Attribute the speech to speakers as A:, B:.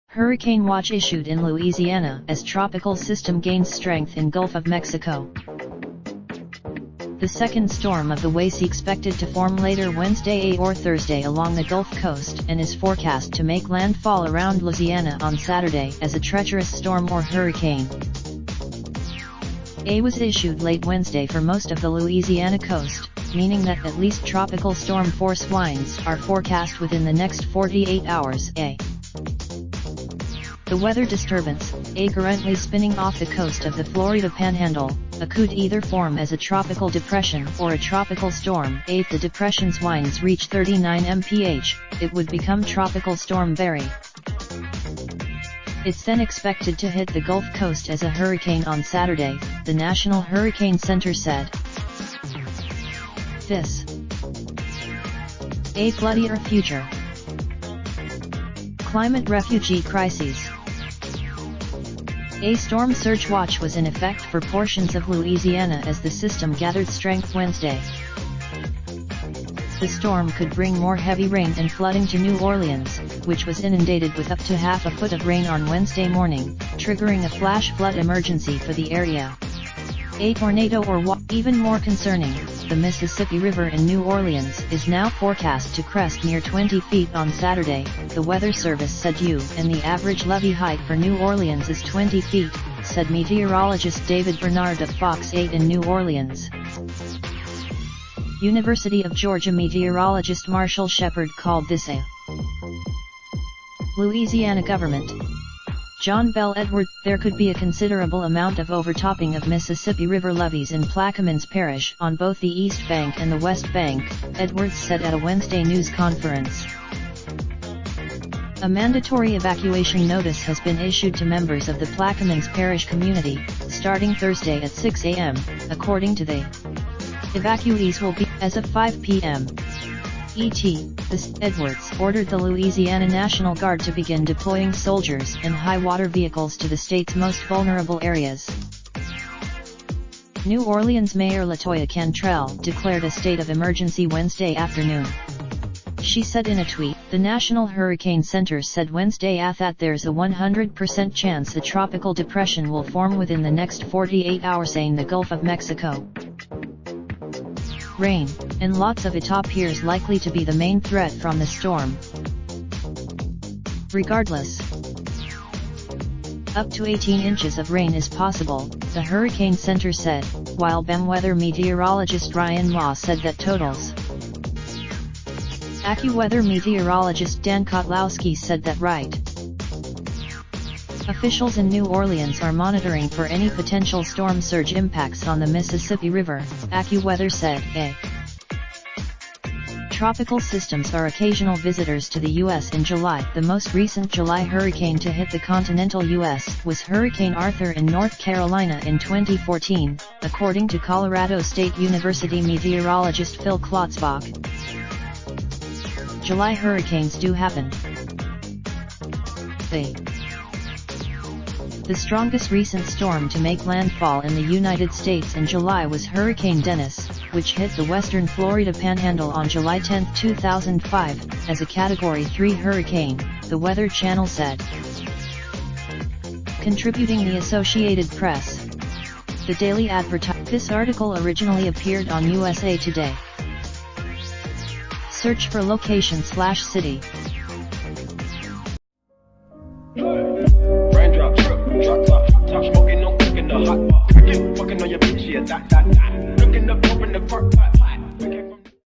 A: Hurricane watch issued in Louisiana as tropical system gains strength in Gulf of Mexico. The second storm of the WACE expected to form later Wednesday or Thursday along the Gulf Coast and is forecast to make landfall around Louisiana on Saturday as a treacherous storm or hurricane. A was issued late Wednesday for most of the Louisiana coast, meaning that at least tropical storm force winds are forecast within the next 48 hours. The weather disturbance, A currently spinning off the coast of the Florida Panhandle, could either form as a tropical depression or a tropical storm. If the depression's winds reach 39 mph, it would become Tropical Storm Barry. It's then expected to hit the Gulf Coast as a hurricane on Saturday, the National Hurricane Center said. This A floodier future. Climate refugee crises. A storm surge watch was in effect for portions of Louisiana as the system gathered strength Wednesday. The storm could bring more heavy rain and flooding to New Orleans, which was inundated with up to half a foot of rain on Wednesday morning, triggering a flash flood emergency for the area. A tornado or even more concerning, the Mississippi River in New Orleans is now forecast to crest near 20 feet on Saturday, the Weather Service said and the average levee height for New Orleans is 20 feet, said meteorologist David Bernard of Fox 8 in New Orleans. University of Georgia meteorologist Marshall Shepard called this a Louisiana government. John Bell Edwards, there could be a considerable amount of overtopping of Mississippi River levees in Plaquemines Parish on both the East Bank and the West Bank, Edwards said at a Wednesday news conference. A mandatory evacuation notice has been issued to members of the Plaquemines Parish community, starting Thursday at 6 a.m., according to the evacuees will be, as of 5 p.m. Edwards ordered the Louisiana National Guard to begin deploying soldiers and high-water vehicles to the state's most vulnerable areas. New Orleans Mayor LaToya Cantrell declared a state of emergency Wednesday afternoon. She said in a tweet, the National Hurricane Center said Wednesday that there's a 100% chance a tropical depression will form within the next 48 hours in the Gulf of Mexico. Rain, and lots of it appears likely to be the main threat from the storm. Regardless, up to 18 inches of rain is possible, the Hurricane Center said, while BEM weather meteorologist Ryan Ma said that totals. AccuWeather meteorologist Dan Kotlowski said that officials in New Orleans are monitoring for any potential storm surge impacts on the Mississippi River, AccuWeather said. Tropical systems are occasional visitors to the U.S. in July. The most recent July hurricane to hit the continental U.S. was Hurricane Arthur in North Carolina in 2014, according to Colorado State University meteorologist Phil Klotzbach. July hurricanes do happen. The strongest recent storm to make landfall in the United States in July was Hurricane Dennis, which hit the western Florida Panhandle on July 10, 2005, as a Category 3 hurricane, the Weather Channel said. Contributing the Associated Press. The Daily Advertiser. This article originally appeared on USA Today. Search for location/city.
B: Raindrop, drop top smoking, no cooking the hot pot. Fucking on your bitch, yeah, that. Looking up, open the park pot.